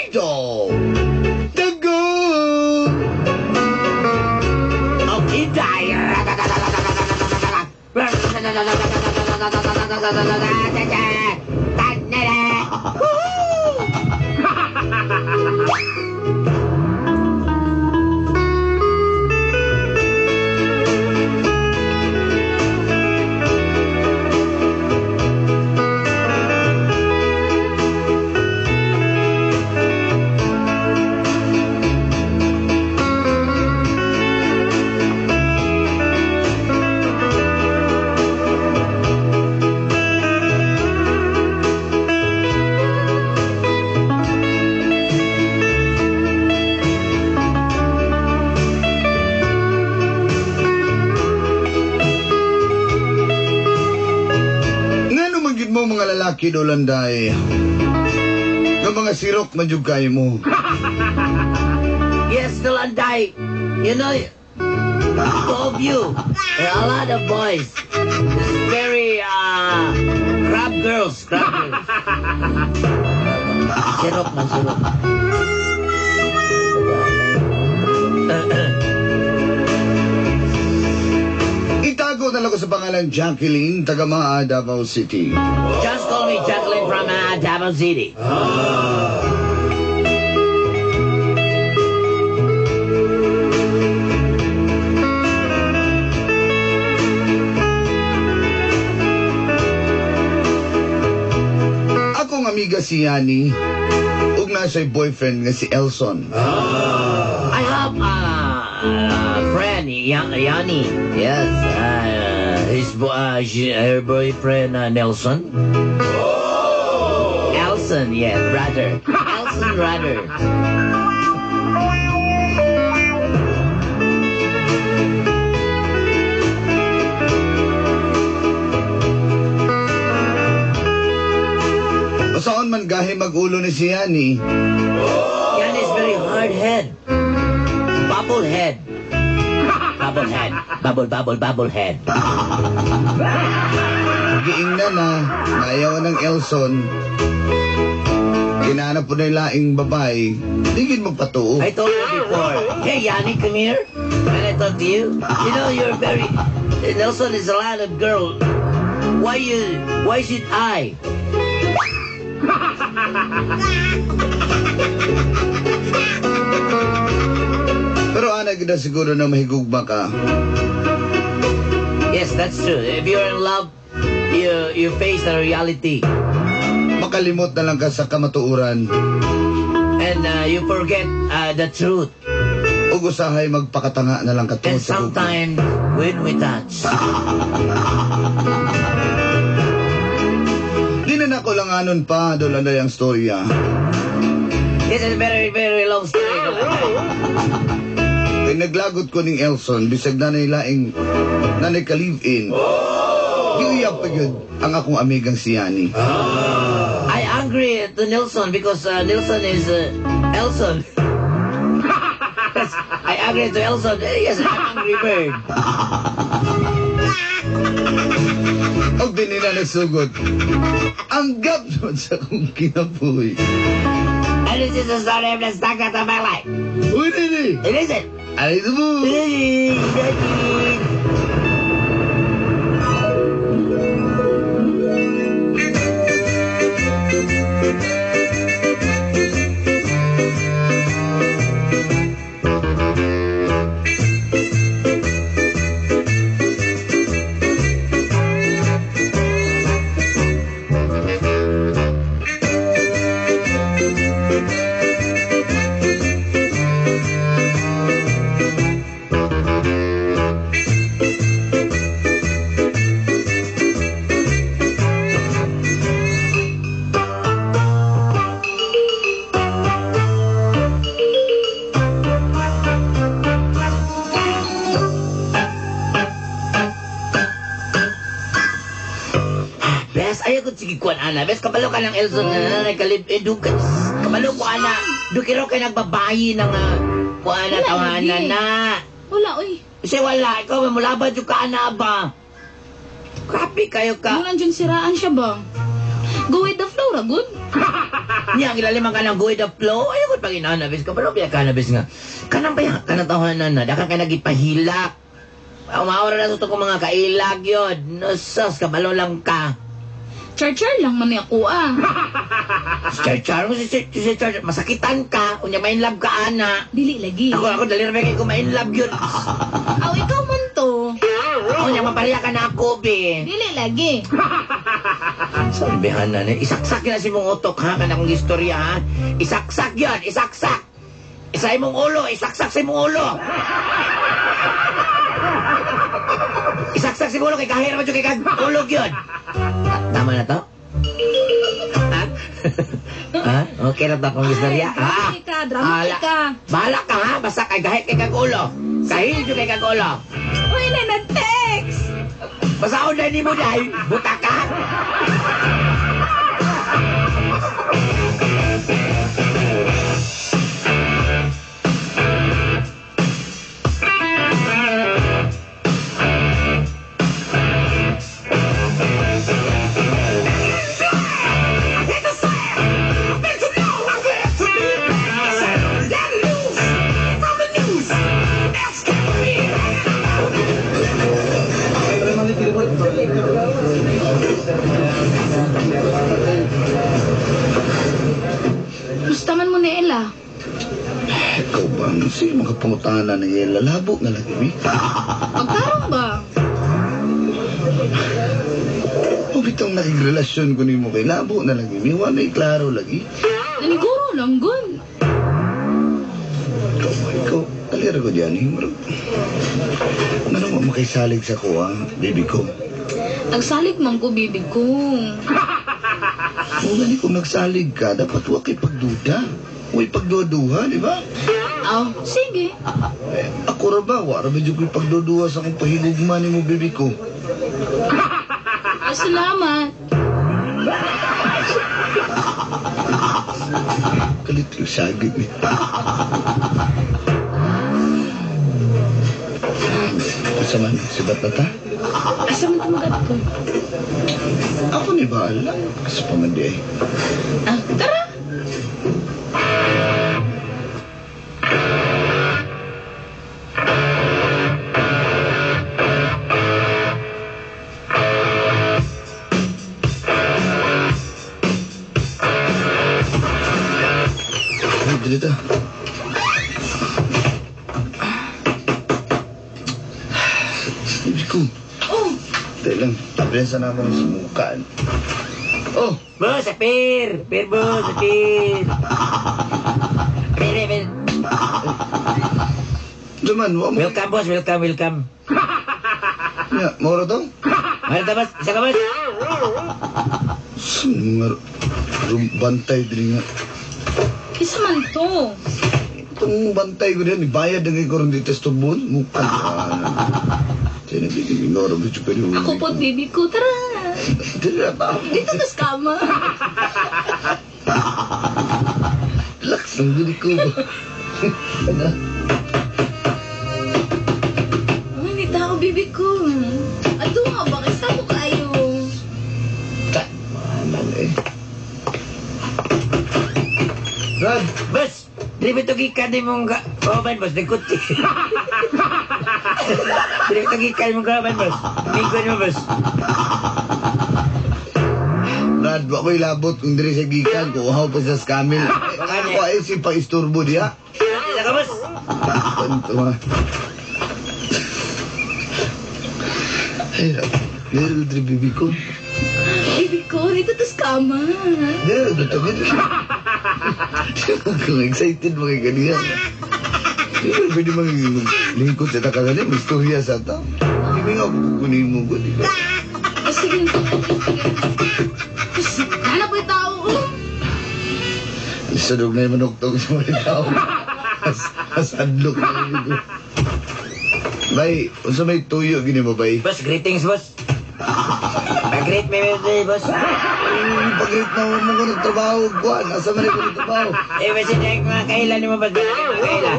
Idol! Dago! Okay, dire. Mga lalaki do landay ng mga sirok manjug kayo mo. Yes, the landay. You know, two of you, a lot of boys. It's very crab girls. Sirok man, sirok. Itago na lang ko sa pangalan Jacqueline, taga Maa, Davao City. Just call me Jacqueline from Davao City. Akong amiga si Yani, ug na siya'y boyfriend nga si Elson. I have a friend, Yanni. Yes, her boyfriend Nelson. Elson, yes, brother. Elson, brother. Saan man gahi mag-ulo ni si Yani? Yanni is very hard head. Bubble head. Bubble head. Giingnan na, nayaw ng Elson. Kinanap po na laing babae, digid magpatuo. I told you before. Hey, Yanni, come here. Can I talk to you? You know, you're very... Nelson is a lot of girl. Why should I? Pero anak na siguro na mahigugma ka. Yes, that's true. If you're in love, you face the reality. Makalimot na lang ka sa kamatuuran. And you forget the truth. Ug usahay magpakatanga na lang ka And tungod sa gugma. sometimes when we touch. Di na nako lang anon pa, dolanday ang storya. This is very, very long story. Kay naglagot ko ning Elson, bisag nanay laing nanay ka-live-in. Giuyab pa yun ang akong amigang si Yani. I angry to Nelson because Nelson is Elson. I agree to Elson. Yes, I'm angry bird. Og din nila nagsugot. Ang gap naman sa akong kinabuhi. And this is the story of the stagger of my life. Uy, nini! It is it. Ay, ito mo! Ayaw ko sige kuan ana. Bes kabalo ka ng Elson na nagkalib edukas. Kabalo ko ana. Dukiro kay nagbabayi ng kuan na tawanan na. Wala, uy. Kasi wala ikaw may mulabad yung ka ana ba. Grabe kayo ka. Mulan dyan siraan siya ba? Go with the flow, ra, good? Niya, ang ilalim ang kanang go with the flow. Ayaw ko pag inanabis ka. Pero biya kanabis nga. Kanang ba yan? Kanang tawanan na. Daka ka nagipahilak. Umaura na ito kung mga kailag yun. Nosas, kabalo lang ka. Char-char lang man ako Char-char mo si Char. Masakitan ka. Unya main love ka, ana. Dili lagi. Ako dali rin ko main love yun. Aw, ikaw man to. Unya mapariya ka na ako, be. Dili lagi. Sabihan na, isaksak yun na si mong utok, ha? Kanakong istorya, ha? Isaksak yun, isaksak. Isay mong ulo, isaksak si mong ulo. Isaksak si mong ulo, kay kahira mo kay kagulog yun. Tama na to? Ha? Ha? Okay na to akong istorya, ha? Drama ka. Bahala ka, ha? Basta kay kahit kay kagulo. Kahit yung kay kagulo. Uy, na nag-text. Basta ako na hindi mo dahil, buta ka. Gustaman mo ni Ella. Ikaw ba? Sige, mga pangutana na yung lalabo nga lagi, mi. Pagkarong ba? O bitong nakigrelasyon ko ni mo kay labo na lagi, mi. Wanay klaro lagi. Naniguro lang, good. Ikaw, talira ko dyan, eh. Ano mo makaisalig sa ko, ha, baby ko? Nagsalig man ko, bibig ko. O gani kung nagsalig ka, dapat huwag kay pagduda. Huwag pagduduha, di ba? Aw, sige. Ako ra ba? Wara ba dyan ko'y pagduduha sa akong pahigugman ni mo, baby ko? Salamat. Kalit yung sagig ni. Asa man, sibat na ta? Asa man tumagat ko? Ako ni bahala. Asa pa man di eh. Ah, tara. Ay, dito. Baby ko. Oh, Dahil lang, tabihan sa naman sa mukaan. Oh, Boss, apir. Apir, boss, apir. Apir. naman, wala mo. Welcome, boss. Welcome. Ya, moro to? Ano ta, boss? Isa ka, boss? Mga bantay din nga. isa man to. Itong bantay ko din, ibayad na ngayon ko rin dito sa tubon. Mukha. Tiyan na bigyan ng oras. Ako po, baby ko. Tara. Dili na ba? Dito ka sa kama. Relax ang dili ko ba? Ano? Ay, may tao, baby ko. Ato nga ba? Kaysa mo kayo. Mahalang eh. Brad! Boss, di ba ito gikan din mong kawaban, boss? Nagkuti. Di ba ito gikan mong kawaban, boss? Mingko mo, boss. Brad, wa ko'y labot kung diri sa gikan. Kuhaw pa sa skamil. Ako ay si pa-isturbo diya. Isa ka, boss? Ito ha. Ay, meron diri bibi ko. Baby ko, dito ka sa kama. Meron dito gani. Kung excited mo kay ganiyan. Di ba pwede maglingkod sa takagani? May istorya sa ta. Hindi nga kukunin mo ko. Di ba? O sige. Hanap ko yung tao. Sadog na yung manuktog sa mga tao. Asadlok na yun. Bay, unsa may tuyo gini mo, bay? Boss, greetings, boss. Pag-greet me, boss. Pag-greet na mo ko nagtrabaho, Juan. Asa man ko nagtrabaho? Eh, boss, hindi mga kailan mo, boss. Mga kailan.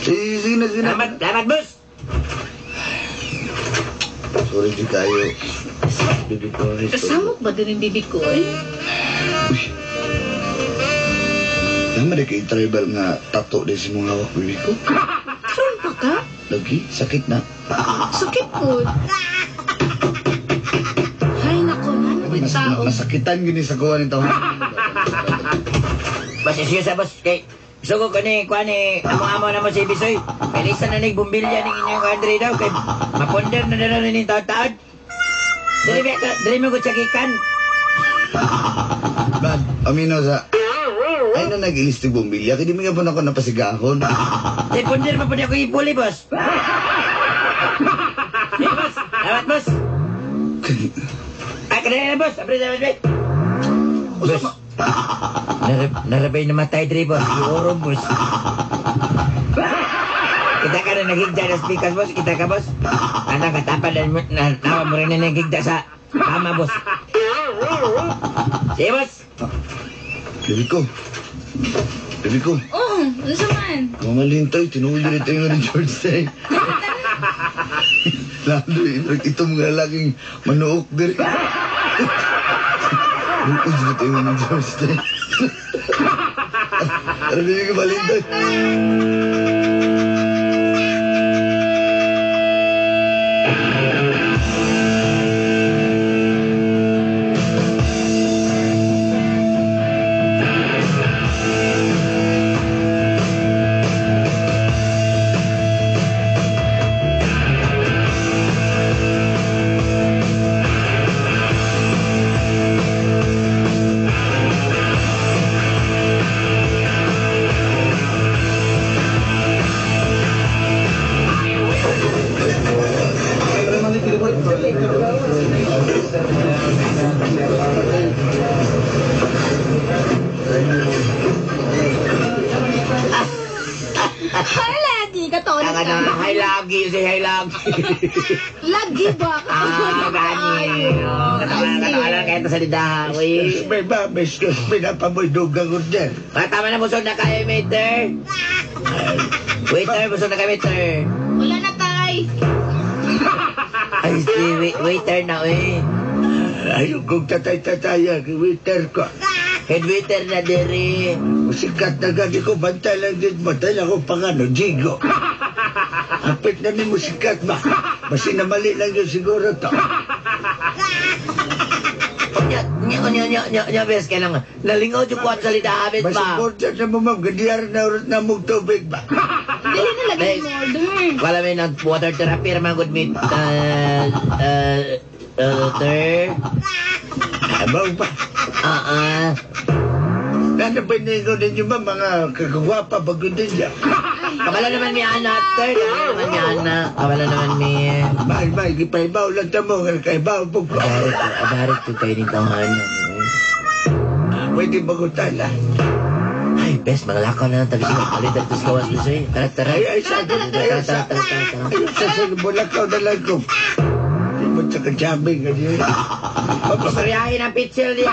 Sige na. Salamat, boss. Sorry di kayo. Bibi ko. Kasamok ba din yung bibi ko eh? Uy. Naman na kay tribal nga tato din si mong hawak bibi ko. Karoon pa ka? Lagi, sakit na. Sakit po. Hay nako, ano ba yung tao? Masakitan gini sa kuha nito. Bas, excuse boss. Kay, sugo ko ni, kuha ni, amo-amo na mo si Bisoy. Pilisan na ni bumbilya ng inyong Andre daw. Kay, maponder na na rin yung taon-taon. Dali mo ko tsakikan. Brad, amino sa... Ay na nag-ilis ni Bumbilya, kaya di mo nga po ako napasigahon. Kay, ponder pa po niya ko ipuli, boss. Hey, boss. Awat, boss. Ay, kanina na, boss. Apre, boss. Narabay na matay, Dre, boss. Iorong, boss. Kita ka na nagigda na speakers, boss. Kita ka, boss. Anak, katapan na nawa mo rin na nagigda sa kama, boss. Sige, boss. Bibi ko. Bibi ko. Oh, ano sa man? Mamalintay, tinuloy rin tayo ni George Tay. Lalo, ito mga laging manuok din. Bukod na tayo ni George Tay. Ano bibi ko, malintay? Hay lagi ka to. Ang ano, hay lagi, hay lagi. Lagi ba? Gani. Katawa kayo sa lidaha, uy. May babes ko, pinapamoy dugang ko dyan. Tama na, busog na kayo, waiter. Waiter, busog na kayo, waiter. Wala na tay. Ay, si waiter na, uy. Ayaw kong tatay-tataya, waiter ko. Head waiter na, diri. Sikat na gani ko, bantay lang din mo. Dahil ako pangano, Jigo. Apit na ni mo sikat ba? Basi na mali lang yun siguro to. Nya, bes, kailangan. Nalingaw yung kuwan sa lidaha, bet Basi ba? portrait na mo, ma'am. Gadiyar na urot na mong tubig ba? Dili na lagi mo order. Wala may nag-water therapy, naman good meet. Sir? Abaw ba? Nanapinigo ninyo ba mga kagwapa bago din niya? Kabala naman mi ana, sir. Kabala naman mi ana. Kabala naman mi... May, gipaibaw lang tamo. Kaibaw po ko. Abarit ko kayo ni tawahan. Pwede bagutala. Ay, best, mga lakaw na lang. Tabi siya, kalit at kawas ko sa'yo. Tara. Ay, sagot tayo sa... Ayun sa bulakaw na lang ko. Di mo sa kajabing. Pasaryahin ang pitsil niya.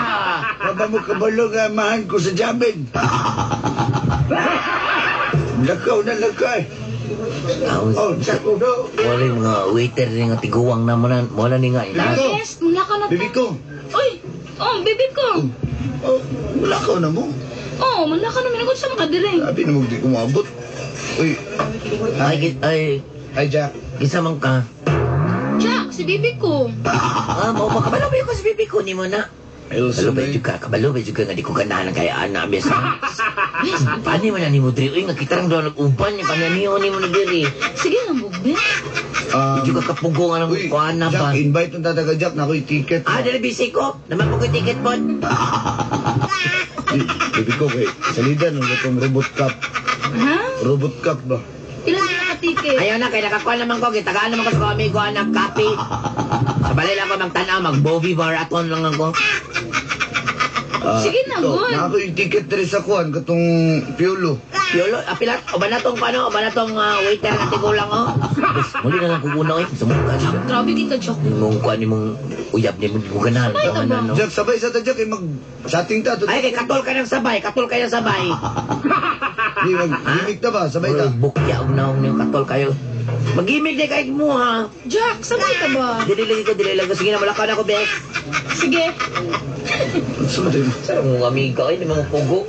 Maba mo kabalo nga mahan ko sa jabing. Lakaw na lakay. Oh, sa kudo. Wala yung mga waiter rin nga tiguwang na wala ni nga. Yes, mula ka na. Bibi ko. Uy, bibi ko. Oh, lakaw na mo. Oh, mula ka na. Minagot sa mga direng. Sabi na mo di kumabot. Uy. Hi, Jack. Gisamang ka. Jack, si bibi ko. Mau makabalo ba yung si bibi ko ni mo na? Elsa, Kabalo ba juga nga di ko ganahan kaya anak biasa. Paano mo na ni mo diri? Uy, nga kita lang doon nag-uban niya. Paano ni mo na diri? Sige lang, bugbe. Juga kapugungan ng kuhaan na ba? Jack, invite ng tataga Jack na ako'y ticket. Dali busy ko. Naman ko yung ticket po. Bibi ko kay salida nung itong robot cup. Ha? Robot cup ba? Ilan na nakatiket? Ayaw na, kaya nakakuha naman ko. Gitagaan naman ko sa amigo anak copy. Sa balay lang ko magtanaw, mag-Bobby Marathon lang ako. Sige na, good. Na ako yung ticket rin sa kuhan, katong Piolo. Piolo, pilat, o ba na tong waiter na tigulang o? Muli na lang kukuna o, sumukha siya. Grabe kita, Jack. Mong kuha ni mong uyab ni mong ganahan. Sabay ka ba? Jack, sabay sa ta, Jack, mag-chatting ta. Ay, kay katol ka ng sabay, katol kayo sabay. Di, mag-gimik ta ba? Sabay ta. Bukya, og na yung katol kayo. Mag-email din kahit mo, ha? Jack, sabay ka ba? Dili ko. Sige na, malakaw na ako, Bes. Sige. Sorry. Saan mong amiga? Ay, di mga pugo.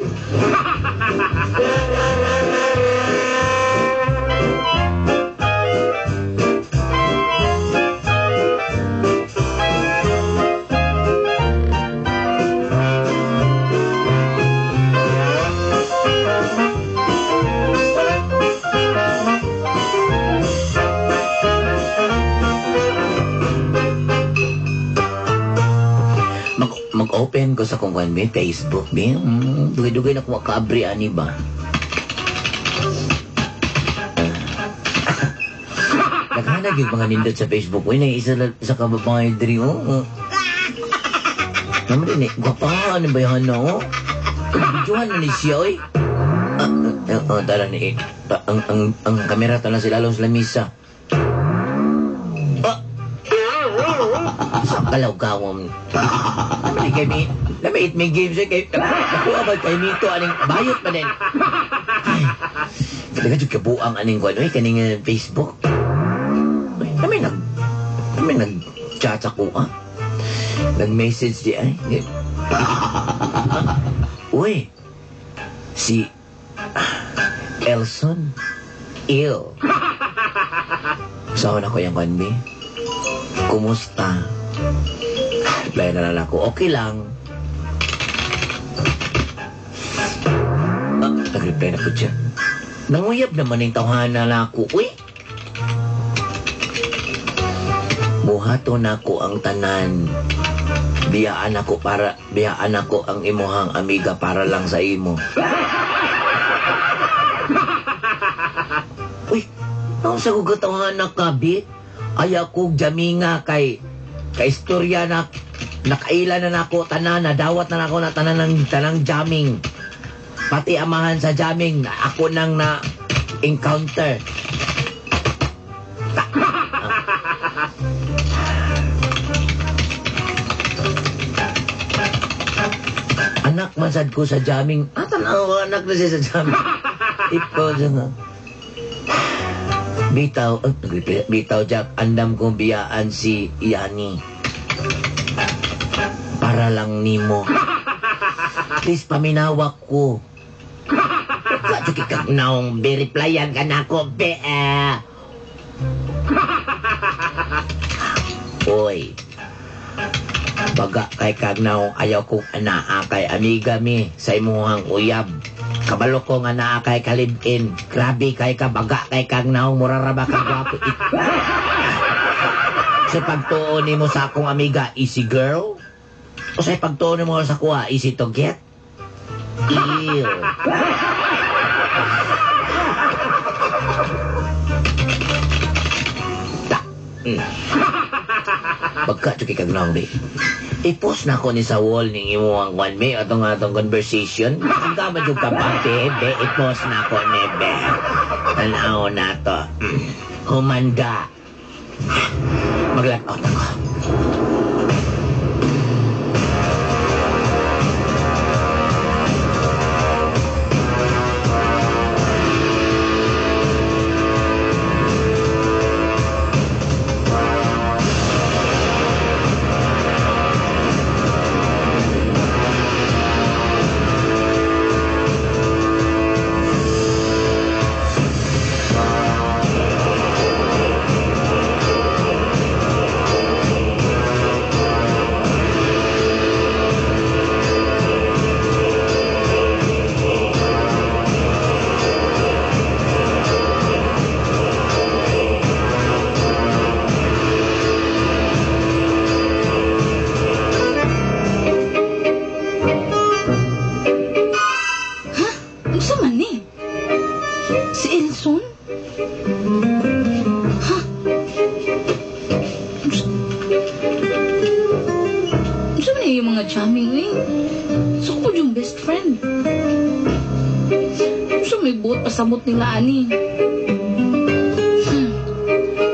Mag-open ko sa kung may Facebook, be. Dugay-dugay na kuha kaabri, ani ba? Naghanag yung mga nindot sa Facebook. Uy, isa ka babae diri, oh. Naman din eh, gwapa, ano ba yan, oh? Videohan na ni siya, oy. Tala ni, ang kamera tala sila lalong sa lamisa. Sa kalaw-gawam. Naman kami, namait may games eh, kay, nakuha ba kay Mito, aning bayot pa din. Ay, talaga dyan kabuang aning kwan, kaning Facebook. Kami nag-chat ako, nag-message di ay. Uy, si Elson, Saan ako yung kanbi? Kumusta? Reply na lang ako, okay lang. Nag-reply na ko dyan. Nanguyab naman yung tawhana na ako, uy. Buhato na ko ang tanan. Biyaan ako ang imuhang amiga para lang sa imo. Uy, naon sa kugatawahan na kabit? Ay ako jaminga kay istorya na nakaila na nako tanan, nadawat na nako na tanang jamming. Pati amahan sa jamming, ako nang na encounter. Anak masad ko sa jamming. Tanaw, anak na siya sa jamming. Ito dyan nga. Bitaw, Jack. Andam kong biyaan si Yani. Para lang nimo. Please, paminawak ko. Kadyo kikag naong biriplayan ka na ko, be. Oy. Baga kay kagnaw ayaw kong anaa kay amiga mi sa imuhang uyab. Kabalo ko nga naa kay kalibin. Grabe kay ka baga kay kagnaw muraraba ka gwapo it. Sa pagtuon mo sa akong amiga, easy girl? O sa pagtuon mo sa kuha, easy to get? Ew. Pagka kay kagnaw di. I-post na ko ni sa wall ni imo ang one may atong conversation. Ang gamad yung kabate, be, i-post na ko ni be. Tanaw na to. Humanda. Mag-lockout ako. Jamming eh. So ko yung best friend. So may buot pasamot nila ani.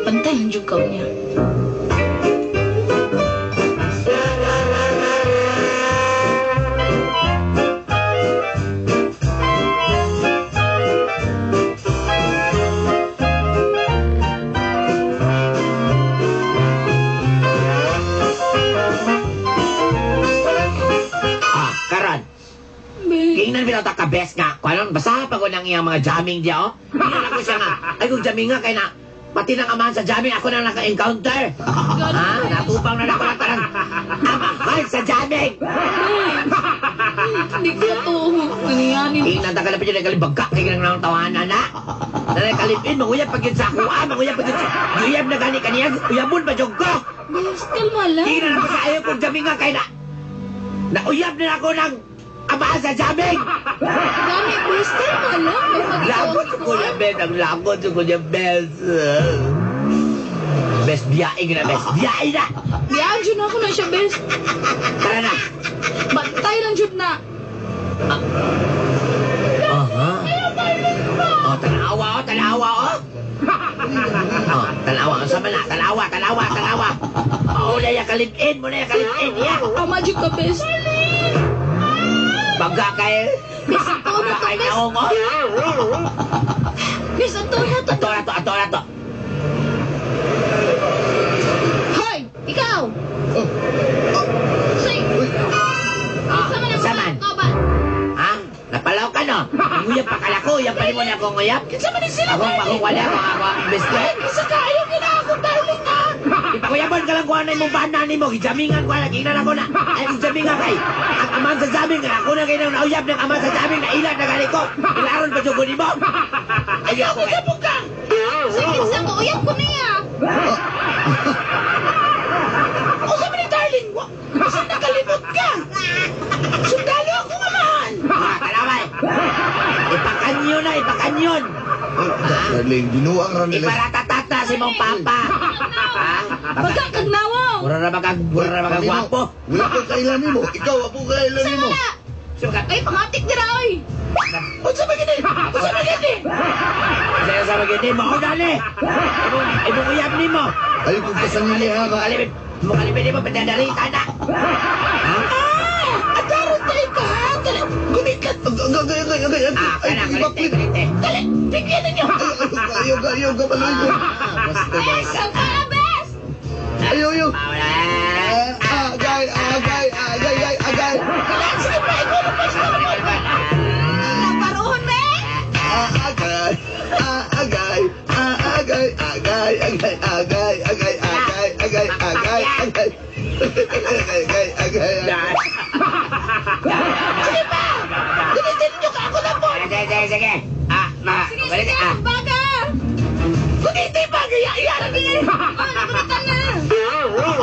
Pantayan yung kaw niya. best nga. Kung basta pa ko nang iyang mga jamming diya, oh. Tingnan ako siya nga. Ay, kung jamming nga, kaya na, pati ng amahan sa jamming, ako nang naka-encounter. Ha? Natupang na ako lang tarang amahan sa jamming. Hindi ko to. Nangyayari. Tingnan ta ka na pa dyan, nagalibagka, kaya nang tawanan na. Nanakalipin, manguyab pag yun sa akuan, manguyab pag yun sa... Uyab na gani kaniya, uyabon pa dyan ko. Bes, kalma lang. Tingnan ako sa ayaw kong jamming nga, kaya na... Nauyab na ako ng amahan sa jamming. Dami, bes, kalma lang. Lagot ko na, Bes. Ang lagot ko na, Bes. Bes, biyain na, Bes. Biyain na. Yan, dyan ako na siya, bes. Tara na. Bantay lang dyan na. Aha. Oh, tanawa, oh, tanawa, oh. Oh, tanawa. Ang sama na. Tanawa. Oh, na yung kalipin mo, Yeah. Magic ka, bes. Baga kay... Bes, ito na to, Kay bes. naong, oh. Bes, ito na to. Ato na to. Hoy, ikaw. Say. Saman. Ikaw ba? Ha? Napalaw ka, no? Nguyap pa kalako. Yan pa rin mo na akong nguyap. Kinsa man ni sila, Akong wala ako. Biskuit. Kinsa kayo, gina ako, darling na. Ipakuyabon ka lang kung ano yung banan mo. Gijamingan ko lang. Ginan ako na. Ay, gijamingan kay. Ang aman sa jamming. Ako na kayo nauyab ng aman sa jamming na ilan na gali ko. Ilaron pa dyan mo. Ayoko ka. Sige, sa ko, uyap ko na ya. O sabi ni darling mo. Kasi nakalimot ka. Sundalo ako naman. Kalaway. Ipakanyon. Darling, binuang ra nila. Iparatata si mong papa. Ha? Baga, kagnawaw. Mura na magagwapo. Wala ko kailan mo. Ikaw, ako kailan Sa mo. wala. Sukat. Ay, pangatik nila, oy. Unsa ba gini? Saya sa bagay mo dali. Ibong uyab nimo. Ay, kung kasaniliha ka. Mukalipin mo padadarita na. Ha? Adaron tayo ka. Gumikat. Agay. Kana kalite. Dali, tigyan ninyo. Ayaw ka malayo. Ay, sa para, bes. Ayaw. Paula. Agay. Sige pa, ikaw na pa siya. Paruhon, be. Sige pa. Gamitin nyo ka ako na po. Sige. Sige, baga. Gamitin pa. Iyaran niyo. Nagunitan na.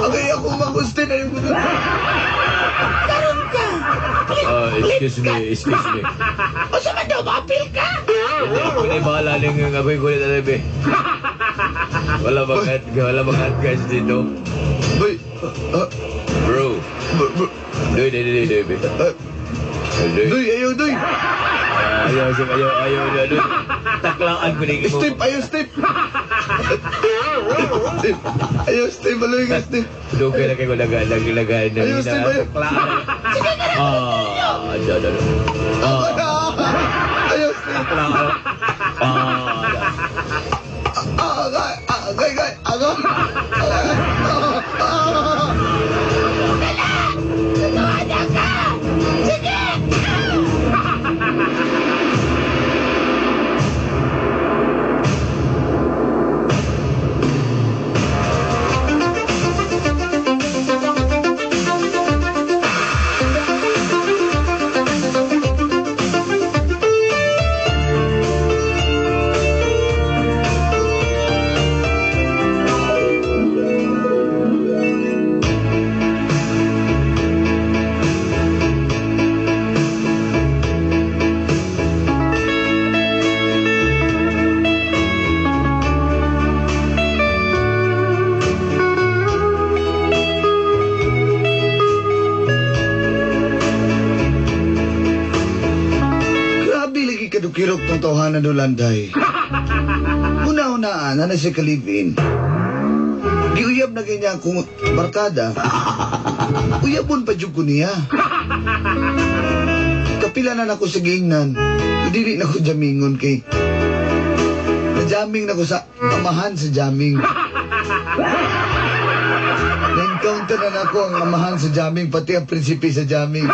Agay ako magusti na yung gusto. Karoon ka. Excuse me. O sa man daw, mapil ka. Hindi bahala lang yung ako'y kulit na tabi. Wala bang guys dito. Boy, Bro. Doy. Doy, ayaw. Ayaw na doy. Taklaan ko na mo. Step. Baloy ka, step. Doon kayo na kayo lagaan na. Ayaw, step, ayaw. Taklaan. Ayaw, step. Taklaan. Kirok ng tawhanan do landay. Una-unaan na si Kalipin. Giuyab na ganyan kung barkada. Uyabon pa dyan ko niya. Kapila na ako sa gingnan. Dili na ko jamingon kay... Najaming na ko sa amahan sa jaming. Ni-counter na ako ang amahan sa jamming, pati ang prinsipe sa jamming.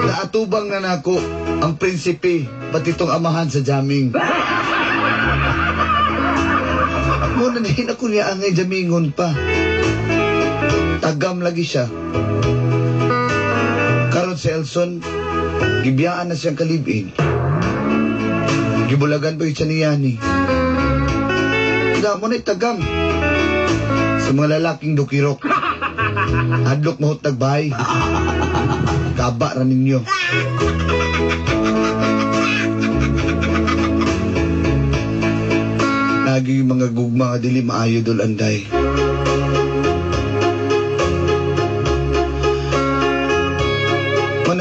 Naatubang na nako ang prinsipe, pati itong amahan sa jamming. Muna nahin ako niya angay jamingon pa. Tagam lagi siya. Karon si Elson, gibiyaan na siyang kalibin. Gibulagan pa yung siya niya ni. Mo na'y tagam. Sa mga lalaking dukirok. Adlok mahot tagbay. Kaba ra ninyo. Lagi yung mga gugma nga dili maayo dol anday.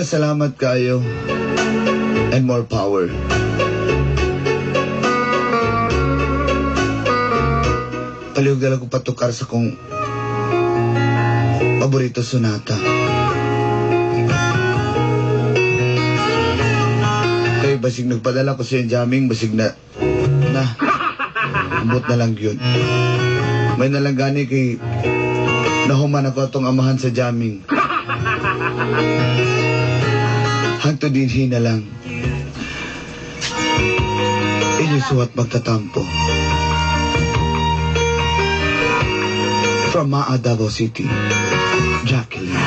Salamat kayo and more power. Paliwag ko patukar sa kong paborito sonata. Kaya basig nagpadala ko sa yung jamming, basig na ambot na lang yun. May nalanggani kay nahuman ako itong amahan sa jamming. Hangto din hina lang. Ilisuwat magtatampo. From Davao City, Jacqueline.